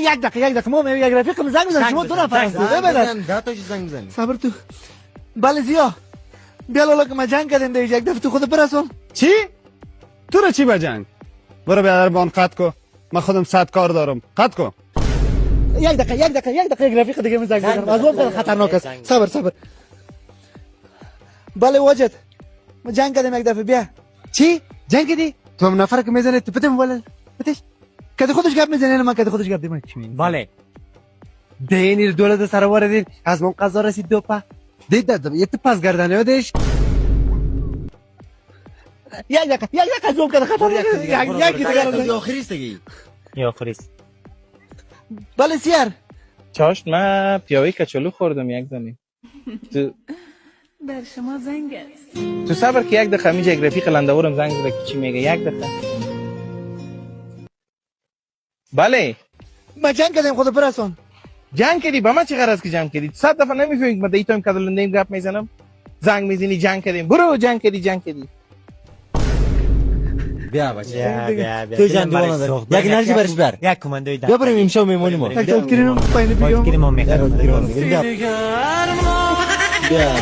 یک دقیقه ما یک رفیقم زنگ بزن شما دو نفر هستید ببینید ده تاش زنگ بزنی. صبر تو بله زیا بیا لالا که ما جنگ کردیم دیگه یک دفعه تو خود برسون چی؟ تو رو چی بجنگ؟ برو بیادر بان قط کو. من خودم 100 کار دارم. قط کو. یک دقیقه یک رفیق دیگه من زنگ بزنم از اون خطرناک است صبر بله واجد ما جنگ کردیم یک دفعه بیا چی؟ جنگ کردی؟ تو هم نفر که میزنه تو پتم ولی بتش کده خودش گپ میزنه من کده خودش گپ دیدم چی میگی بله دینیر دولت سر واردین از من قضا رسید دو پا دید دادم یه تو پس گردن یادش یک دقیقه زوم کده خطرناک یک دیگه آخری است دیگه یا خریست بله سیار چاشت من پیاوی کچلو خوردم یک زنی بر شما زنگ است. تو صبر که یک دقیقه میشه یک رفیق لندورم زنگ زده که چی میگه یک دقیقه بله ما جنگ کردیم خود برسون جنگ کردی با من چه غرض که جنگ کردی 100 دفعه نمیفهمی که من دیتایم کدل لندیم گپ میزنم زنگ میزنی جنگ کردیم برو جنگ کردی بیا بچه بیا تو جان دیوانه داری یک انرژی برش بر یک کماندوی بیا بریم امشب میمونی ما یک دل کرینم پایین بیام ما میخوام بیا